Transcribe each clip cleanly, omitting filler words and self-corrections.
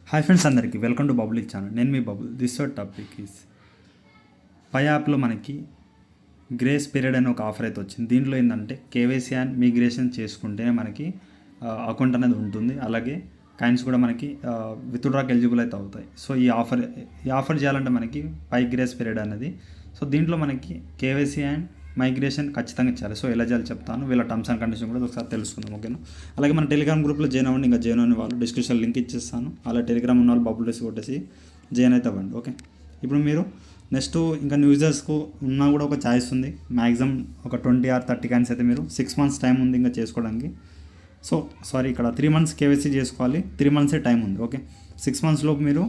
Hi friends, అందరికీ welcome to Bubble channel. నేను మీ Bubble. This topic is Pi యాప్లో మనకి గ్రేస్ పీరియడ్ అనే ఒక ఆఫర్ అయితే వచ్చింది. దీంట్లో ఏంటంటే కేవైసీ అండ్ మిగ్రేషన్ చేసుకుంటే మనకి అకౌంట్ అనేది ఉంటుంది. అలాగే కాయిన్స్ కూడా మనకి విత్డ్రాకి ఎలిజిబుల్ అయితే అవుతాయి. సో ఈ ఆఫర్ చేయాలంటే మనకి పై గ్రేస్ పీరియడ్ అనేది. సో దీంట్లో మనకి కేవైసీ అండ్ మైగ్రేషన్ ఖచ్చితంగా చేయాలి. సో ఎలా చేయాలి చెప్తాను. వీళ్ళ టర్మ్స్ అండ్ కండిషన్ కూడా ఒకసారి తెలుసుకుందాం, ఓకేనా. అలాగే మన టెలిగ్రామ్ గ్రూప్లో జాయిన్ అవ్వండి. ఇంకా జాయిన్ అవ్వని వాళ్ళు డిస్క్రిప్షన్ లింక్ ఇచ్చేస్తాను. అలా టెలిగ్రామ్ ఉన్న వాళ్ళు బబుల్ రేసి కొట్టేసి జాయిన్ అయితే అవ్వండి, ఓకే. ఇప్పుడు మీరు నెక్స్ట్ ఇంకా న్యూ యూజర్స్కు ఉన్నా కూడా ఒక ఛాయిస్ ఉంది. మ్యాక్సిమం ఒక 20 or 30 కాయిన్స్ అయితే మీరు 6 months టైం ఉంది ఇంకా చేసుకోవడానికి. సో సారీ, ఇక్కడ 3 months కేవైసీ చేసుకోవాలి. 3 months టైం ఉంది, ఓకే. 6 months లోపు మీరు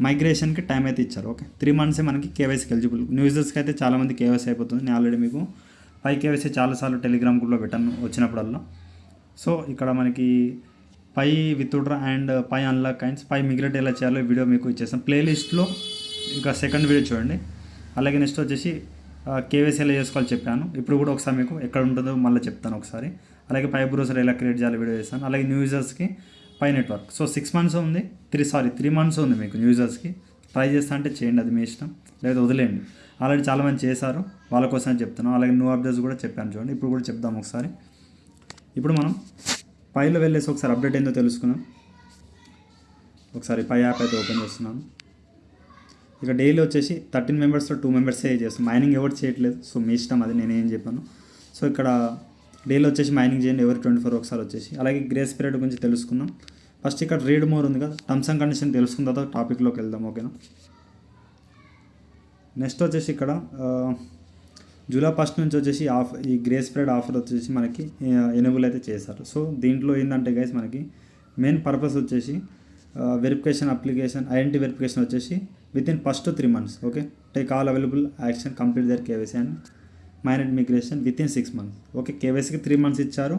మైగ్రేషన్కి టైం అయితే ఇచ్చారు, ఓకే. 3 months మనకి కేవైసీకి ఎలిజిబుల్. న్యూ యూజర్స్కి అయితే చాలామంది కేవైసీ అయిపోతుంది. నేను ఆల్రెడీ మీకు పై కేవైసీ చాలాసార్లు టెలిగ్రామ్ గ్రూప్లో పెట్టాను వచ్చినప్పుడల్లా. సో ఇక్కడ మనకి Pi withdraw and Pi unlock coins, Pi migrate ఎలా చేయాలో వీడియో మీకు ఇచ్చేస్తాను. ప్లేలిస్ట్లో ఇంకా సెకండ్ వీడియో చూడండి. అలాగే నెక్స్ట్ వచ్చేసి కేవైసీ ఎలా చేసుకోవాలో చెప్పాను. ఇప్పుడు కూడా ఒకసారి మీకు ఎక్కడ ఉంటుందో మళ్ళీ చెప్తాను ఒకసారి. అలాగే పై బ్రౌజర్ ఎలా క్రియేట్ చేయాలో వీడియో చేస్తాను. అలాగే new యూజర్స్కి pi network. So 6 months ఉంది, 3 months ఉంది మీకు న్యూ యూజర్స్కి. ట్రై చేస్తా అంటే చేయండి, అది మీ ఇష్టం, లేదా వదిలేయండి. ఆల్రెడీ చాలామంది చేశారు, వాళ్ళ కోసం చెప్తున్నాను. అలాగే న్యూ అప్డేట్స్ కూడా చెప్పాను చూడండి. ఇప్పుడు కూడా చెప్దాం ఒకసారి. ఇప్పుడు మనం పైలో వెళ్ళేసి ఒకసారి అప్డేట్ ఏందో తెలుసుకుందాం. ఒకసారి పై యాప్ అయితే ఓపెన్ చేస్తున్నాను. ఇక డైలీ వచ్చేసి 13 members 2 members చేస్తాం. మైనింగ్ ఎవరు చేయట్లేదు, సో మీ ఇష్టం, అది నేనేం చెప్పాను. సో ఇక్కడ డైలీ వచ్చేసి మైనింగ్ చేయండి ఎవరి 24 ఒకసారి వచ్చేసి. అలాగే గ్రేస్ పీరియడ్ గురించి తెలుసుకుందాం. ఫస్ట్ ఇక్కడ రీడ్ మోర్ ఉంది కదా, టర్మ్స్ అండ్ కండిషన్ తెలుసుకున్న తర్వాత టాపిక్లోకి వెళ్దాం, ఓకేనా. నెక్స్ట్ వచ్చేసి ఇక్కడ జూలై 1st నుంచి వచ్చేసి ఈ గ్రేస్ పీరియడ్ ఆఫర్ వచ్చేసి మనకి ఎనేబుల్ అయితే చేశారు. సో దీంట్లో ఏంటంటే గైస్ మనకి మెయిన్ పర్పస్ వచ్చేసి వెరిఫికేషన్ అప్లికేషన్ ఐడెంటిటీ వెరిఫికేషన్ వచ్చేసి within first 3 months, okay. Take all available action complete their KYC and mainnet migration within 6 months, okay. కేవైసీకి 3 months ఇచ్చారు,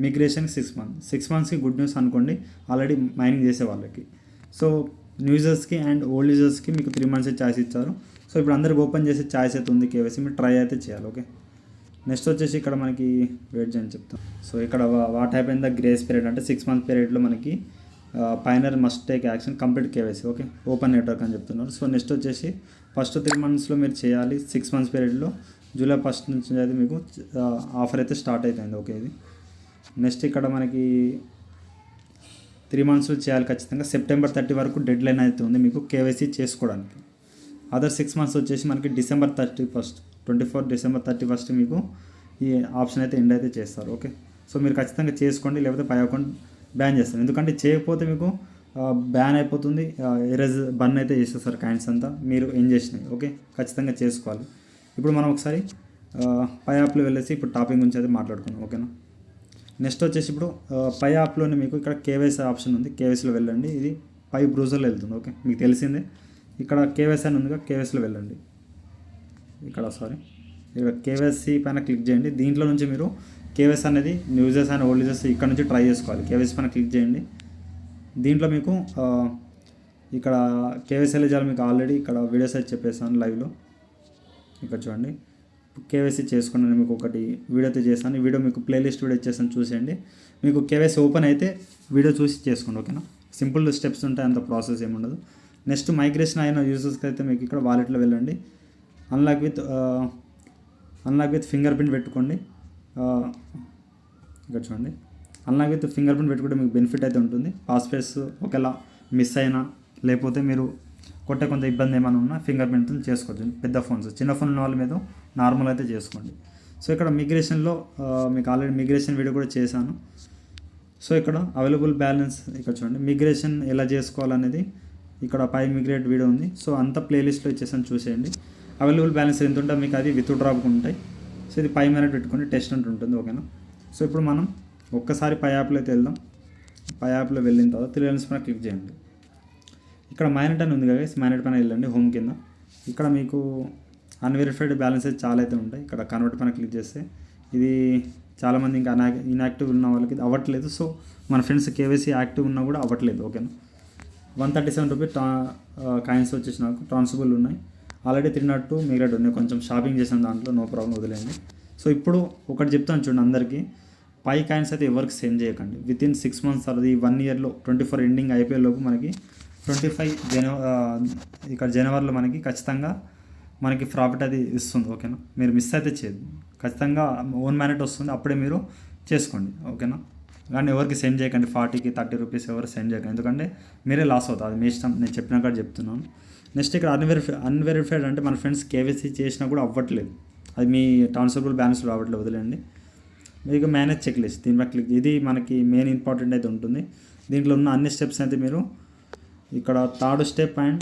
మిగ్రేషన్కి 6 months. 6 monthsకి గుడ్ న్యూస్ అనుకోండి, ఆల్రెడీ మైనింగ్ చేసే వాళ్ళకి. సో న్యూ యూజర్స్కి అండ్ ఓల్డ్ యూజర్స్కి మీకు 3 months ఛాయిస్ ఇచ్చారు. సో ఇప్పుడు అందరికి ఓపెన్ చేసే ఛాయిస్ అయితే ఉంది కేవైసీ, మీరు ట్రై అయితే చేయాలి, ఓకే. నెక్స్ట్ వచ్చేసి ఇక్కడ మనకి వెయిట్ చేయని చెప్తాం. సో ఇక్కడ what happen the grace period అంటే 6 month పీరియడ్లో మనకి pioneer must take action complete KYC, okay. Open network అని చెప్తున్నారు. సో నెక్స్ట్ వచ్చేసి ఫస్ట్ 3 monthsలో మీరు చేయాలి. 6 months పీరియడ్లో జూలై 1st నుంచి అయితే మీకు ఆఫర్ అయితే స్టార్ట్ అవుతుంది, ఓకే. ఇది నెక్స్ట్ ఇక్కడ మనకి 3 monthsలో చేయాలి ఖచ్చితంగా. September 30 వరకు డెడ్ లైన్ అయితే ఉంది మీకు కేవైసీ చేసుకోవడానికి. అదర్ 6 months వచ్చేసి మనకి December 31st మీకు ఈ ఆప్షన్ అయితే ఎండ్ అయితే చేస్తారు, ఓకే. సో మీరు ఖచ్చితంగా చేసుకోండి, లేకపోతే పై అకౌంట్ బ్యాన్ చేస్తారు. ఎందుకంటే చేయకపోతే మీకు బ్యాన్ అయిపోతుంది, బన్ అయితే చేసేస్తారు కాయిన్స్ అంతా మీరు ఏం చేసినాయి, ఓకే. ఖచ్చితంగా చేసుకోవాలి. ఇప్పుడు మనం ఒకసారి పై యాప్లో వెళ్ళేసి ఇప్పుడు టాపిక్ గురించి అయితే మాట్లాడుకుందాం, ఓకేనా. నెక్స్ట్ వచ్చేసి ఇప్పుడు పై యాప్లోనే మీకు ఇక్కడ కేవైసీ ఆప్షన్ ఉంది. కేవైసీలో వెళ్ళండి, ఇది పై బ్రౌజర్లో వెళ్తుంది, ఓకే. మీకు తెలిసిందే. ఇక్కడ కేవైసీ అని ఉందిగా, కేవైసీలో వెళ్ళండి. ఇక్కడ కేవైసీ పైన క్లిక్ చేయండి. దీంట్లో నుంచి మీరు కేవైసీ అనేది new users and old users ఇక్కడ నుంచి ట్రై చేసుకోవాలి. కేవైసీ పైన క్లిక్ చేయండి. దీంట్లో మీకు ఇక్కడ కేవైసీ ఎలా చేయాలి మీకు ఆల్రెడీ ఇక్కడ వీడియోస్ అయితే చెప్పేసాను లైవ్లో. ఇక్కడ చూడండి, కేవైసీ చేసుకోండి. నేను మీకు ఒకటి వీడియో అయితే చేస్తాను. ఈ వీడియో మీకు ప్లేలిస్ట్ వీడియో ఇచ్చేస్తాను, చూసేయండి. మీకు కేవైసీ ఓపెన్ అయితే వీడియో చూసి చేసుకోండి, ఓకేనా. సింపుల్ స్టెప్స్ ఉంటాయి, అంత ప్రాసెస్ ఏముండదు. నెక్స్ట్ మైగ్రేషన్ అయిన యూజర్స్కి అయితే మీకు ఇక్కడ వాలెట్లో వెళ్ళండి. అన్లాక్ విత్ ఫింగర్ ప్రింట్ పెట్టుకోండి. ఇక్కడ చూడండి, అన్లాక్ విత్ ఫింగర్ ప్రింట్ పెట్టుకుంటే మీకు బెనిఫిట్ అయితే ఉంటుంది. పాస్వర్డ్స్ ఒకవేళ మిస్ అయినా లేకపోతే మీరు కొట్టే కొంత ఇబ్బంది ఏమైనా ఉన్నా ఫింగర్ ప్రింట్ చేసుకోవచ్చు. పెద్ద ఫోన్స్, చిన్న ఫోన్ ఉన్న వాళ్ళ మీద నార్మల్ అయితే చేసుకోండి. సో ఇక్కడ మిగ్రేషన్లో మీకు ఆల్రెడీ మిగ్రేషన్ వీడియో కూడా చేశాను. సో ఇక్కడ అవైలబుల్ బ్యాలెన్స్ ఇక్కడ చూడండి, మిగ్రేషన్ ఎలా చేసుకోవాలనేది ఇక్కడ పై మిగ్రేట్ వీడియో ఉంది. సో అంత ప్లేలిస్ట్లో ఇచ్చేసాను, చూసేయండి. అవైలబుల్ బ్యాలెన్స్ ఎంత ఉంటే మీకు అది విత్ డ్రాప్ ఉంటాయి. సో ఇది 5 minutes పెట్టుకొని టెస్ట్ అంటూ ఉంటుంది, ఓకేనా. సో ఇప్పుడు మనం ఒక్కసారి పై యాప్లో అయితే వెళ్దాం. పై యాప్లో వెళ్ళిన తర్వాత 3 lines పైన క్లిక్ చేయండి. ఇక్కడ మైనెట్ అని ఉంది కదా, మైనెట్ పైన వెళ్ళండి హోమ్ కింద. ఇక్కడ మీకు అన్వెరిఫైడ్ బ్యాలెన్సెస్ చాలా అయితే ఉంటాయి. ఇక్కడ కన్వర్ట్ పైన క్లిక్ చేస్తే ఇది చాలామంది ఇంకా ఇన్యాక్టివ్ ఉన్న వాళ్ళకి అవ్వట్లేదు. సో మన ఫ్రెండ్స్ కేవైసీ యాక్టివ్ ఉన్నా కూడా అవ్వట్లేదు, ఓకేనా. 137 రూపీస్ కాయిన్స్ వచ్చేసి నాకు ట్రాన్స్ఫరబుల్ ఉన్నాయి. ఆల్రెడీ 302 మిగిలిట్ ఉన్నాయి. కొంచెం షాపింగ్ చేసిన దాంట్లో, నో ప్రాబ్లం, వదిలేండి. సో ఇప్పుడు ఒకటి చెప్తాను చూడండి అందరికీ, పై కాయిన్స్ అయితే ఎవరికి సెండ్ చేయకండి. వితిన్ 6 months అది 1 yearలో 24 ఎండింగ్ అయిపోయేలోపు మనకి ఇక్కడ జనవరిలో మనకి ఖచ్చితంగా మనకి ప్రాఫిట్ అది ఇస్తుంది. ఓకేనా, మీరు మిస్ అయితే చేయదు, ఖచ్చితంగా ఓన్ మ్యానెట్ వస్తుంది, అప్పుడే మీరు చేసుకోండి. ఓకేనా, కానీ ఎవరికి సెండ్ చేయకండి, 40కి 30 రూపీస్ ఎవరు సెండ్ చేయకండి, ఎందుకంటే మీరే లాస్ అవుతుంది. అది మీ ఇష్టం, నేను చెప్పినాక చెప్తున్నాను. నెక్స్ట్ ఇక్కడ అన్వెరిఫైడ్ అంటే మన ఫ్రెండ్స్ కేవైసీ చేసినా కూడా అవ్వట్లేదు, అది మీ ట్రాన్స్ఫరబుల్ బ్యాలెన్స్ రావట్లేదు, వదిలేండి. మీకు మేనేజ్ చెక్ లిస్ట్ దీనిపై క్లిక్, ఇది మనకి మెయిన్ ఇంపార్టెంట్ అయితే ఉంటుంది. దీంట్లో ఉన్న అన్ని స్టెప్స్ అయితే మీరు ఇక్కడ థర్డ్ స్టెప్ అండ్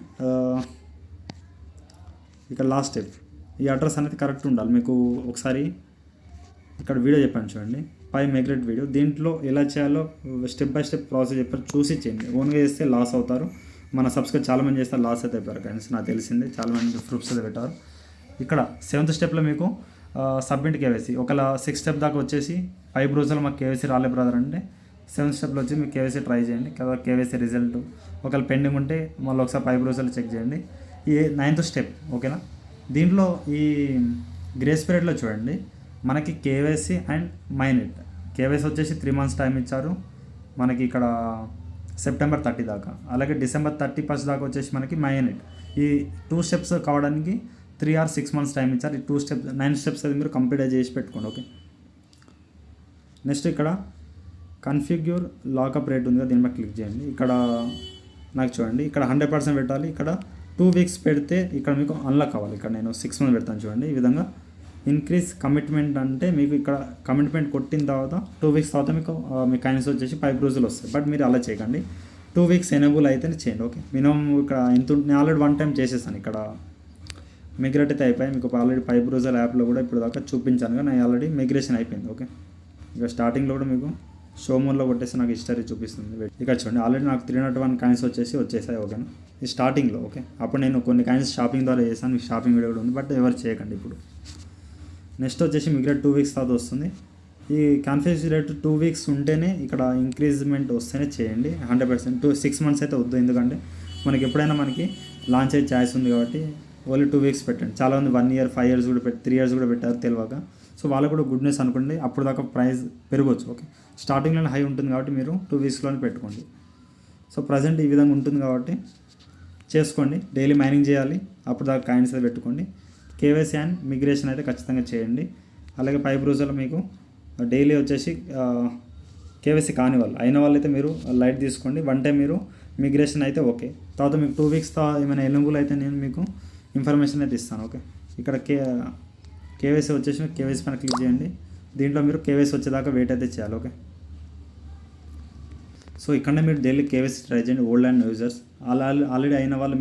ఇక్కడ లాస్ట్ స్టెప్, ఈ అడ్రస్ అనేది కరెక్ట్ ఉండాలి. మీకు ఒకసారి ఇక్కడ వీడియో చెప్పాను చూడండి, మైగ్రేట్ వీడియో, దీంట్లో ఎలా చేయాలో స్టెప్ బై స్టెప్ ప్రాసెస్ చెప్పారు, చూసి చేయండి. ఓన్గా చేస్తే లాస్ అవుతారు. మన సబ్స్క్రైబ్ చాలామంది చేస్తారు, లాస్ అయితే అయిపోయారు. కానీ నాకు తెలిసింది, చాలామంది ప్రూఫ్స్ అయితే పెట్టారు. ఇక్కడ 7th స్టెప్లో మీకు సబ్మిట్ కేవైసీ, ఒకవేళ 6th స్టెప్ దాకా వచ్చేసి 5 రోజులు మాకు కేవైసీ రాలే బ్రదర్ అంటే 7th స్టెప్లో వచ్చి మీకు కేవైసీ ట్రై చేయండి కదా, కేవైసీ రిజల్ట్ ఒకవేళ పెండింగ్ ఉంటే మళ్ళీ ఒకసారి 5 రోజులు చెక్ చేయండి. ఈ 9th స్టెప్. ఓకేనా, దీంట్లో ఈ గ్రేస్ పీరియడ్లో చూడండి, మనకి కేవైసీ అండ్ మైనెట్. కేవైసీ వచ్చేసి 3 months టైం ఇచ్చారు మనకి ఇక్కడ సెప్టెంబర్ 30 దాకా, అలాగే డిసెంబర్ 31st దాకా వచ్చేసి మనకి మైనెట్. ఈ 2 స్టెప్స్ కావడానికి 3 or 6 months టైం ఇచ్చారు. ఈ 9 స్టెప్స్ అది మీరు కంప్లీట్ చేసి పెట్టుకోండి. ఓకే, నెక్స్ట్ ఇక్కడ కన్ఫిగ్యూర్ లాకప్ రేట్ ఉంది కదా, దీనిపై క్లిక్ చేయండి. ఇక్కడ నాకు చూడండి, ఇక్కడ 100% పెట్టాలి. ఇక్కడ 2 weeks పెడితే ఇక్కడ మీకు అన్లాక్ అవ్వాలి. ఇక్కడ నేను 6 months పెడతాను చూడండి. ఈ విధంగా ఇంక్రీజ్ కమిట్మెంట్ అంటే మీకు ఇక్కడ కమిట్మెంట్ కొట్టిన తర్వాత 2 weeks తర్వాత మీ కాయిన్స్ వచ్చేసి 5 రోజులు వస్తాయి. బట్ మీరు అలా చేయకండి, 2 weeks ఎనేబుల్ అయితేనే చేయండి. ఓకే, మినిమం ఇక్కడ ఎంత, నేను ఆల్రెడీ 1 time చేసేసాను. ఇక్కడ మిగ్రేట్ అయితే అయిపోయి మీకు ఆల్రెడీ 5 రోజుల యాప్లో కూడా ఇప్పుడు దాకా చూపించాను కదా, నేను ఆల్రెడీ మిగ్రేషన్ అయిపోయింది. ఓకే, ఇక స్టార్టింగ్లో కూడా మీకు షో మోడ్లో కొట్టేసి నాకు హిస్టరీ చూపిస్తుంది. ఇక్కడ చూడండి, ఆల్రెడీ నాకు 301 కాయిన్స్ వచ్చేసాయి. ఓకేనా, ఈ స్టార్టింగ్లో. ఓకే, అప్పుడు నేను కొన్ని కాయిన్స్ షాపింగ్ ద్వారా చేశాను, మీకు షాపింగ్ వీడియో కూడా ఉంది, బట్ ఎవరు చేయకండి ఇప్పుడు. నెక్స్ట్ వచ్చేసి మిగ్రేట్ 2 weeks తర్వాత వస్తుంది. ఈ కన్ఫ్యూజ్ రేట్ 2 weeks ఉంటేనే ఇక్కడ ఇంక్రీజ్మెంట్ వస్తేనే చేయండి. 100%. 6 months అయితే వద్దు, ఎందుకంటే మనకి ఎప్పుడైనా మనకి లాంచ్ అయ్యే ఛాయిస్ ఉంది కాబట్టి ఓన్లీ 2 weeks పెట్టండి. చాలామంది 1 year 5 years కూడా 3 years కూడా పెట్టారు తెలియక. సో వాళ్ళకు కూడా గుడ్ న్యూస్ అనుకోండి, అప్పుడు దాకా ప్రైస్ పెరగవచ్చు. ఓకే, స్టార్టింగ్లోనే హై ఉంటుంది కాబట్టి మీరు 2 weeksలోనే పెట్టుకోండి. సో ప్రజెంట్ ఈ విధంగా ఉంటుంది కాబట్టి చేసుకోండి. డైలీ మైనింగ్ చేయాలి, అప్పుడు దాకా కాయిన్స్ అయితే పెట్టుకోండి. కేవైసీ అండ్ మిగ్రేషన్ అయితే ఖచ్చితంగా చేయండి. అలాగే 5 రోజుల్లో మీకు డైలీ వచ్చేసి కేవైసీ కాని వాళ్ళు అయిన వాళ్ళైతే మీరు లైట్ తీసుకోండి. 1 time మీరు మిగ్రేషన్ అయితే ఓకే, తర్వాత మీకు 2 weeks ఏమైనా ఎలిజిబుల్ అయితే నేను మీకు ఇన్ఫర్మేషన్ అయితే ఇస్తాను. ఓకే, ఇక్కడ కేవైసీ వచ్చేసి కేవైసీ పైన క్లిక్ చేయండి. దీంట్లో మీరు కేవైసీ వచ్చేదాకా వెయిట్ అయితే చేయాలి. ఓకే, సో ఇక్కడనే మీరు డైలీ కేవైసీ ట్రై చేయండి, ఓల్డ్ అండ్ యూజర్స్. ఆల్రెడీ అయిన వాళ్ళు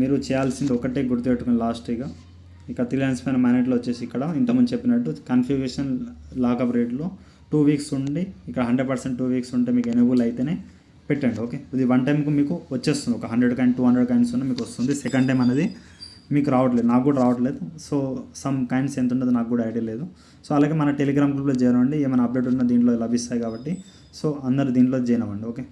మీరు చేయాల్సింది ఒకటే గుర్తుపెట్టుకుని లాస్ట్గా ఇక్కడ 3 lines పైన మైనెట్లో వచ్చేసి ఇక్కడ ఇంతకుముందు చెప్పినట్టు కన్ఫిగరేషన్ లాకప్ రేట్లో 2 weeks ఉండి ఇక్కడ 100% 2 weeks ఉంటే మీకు ఎనేబుల్ అయితేనే పెట్టండి. ఓకే, ఇది 1 timeకు మీకు వచ్చేస్తుంది, ఒక 100 కాయిన్స్ 200 కాయిన్స్ ఉన్న మీకు వస్తుంది. సెకండ్ టైం అనేది మీకు రావట్లేదు, నాకు కూడా రావట్లేదు. సో సమ్ కాయిన్స్ ఎంత ఉంటుందో నాకు కూడా ఐడియా లేదు. సో అలాగే మన టెలిగ్రామ్ గ్రూప్లో జాయిన్ అవ్వండి, ఏమైనా అప్డేట్ ఉన్న దీంట్లో లభిస్తాయి కాబట్టి. సో అందరు దీంట్లో జాయిన్ అవ్వండి. ఓకే,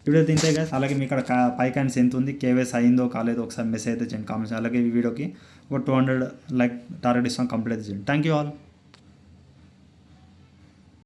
వీడియో తింటే కదా. అలాగే మీ ఇక్కడ 5 కాయిన్స్ ఎంత ఉంది, కేవైసీ అయిందో కాలేదో ఒకసారి మెసేజ్ అయితే చేయండి కామెంట్స్. అలాగే ఈ వీడియోకి ఒక 200 లైక్ టార్గెట్ ఇస్తాం, కంప్లీట్ అయితే చేయండి. Thank you all.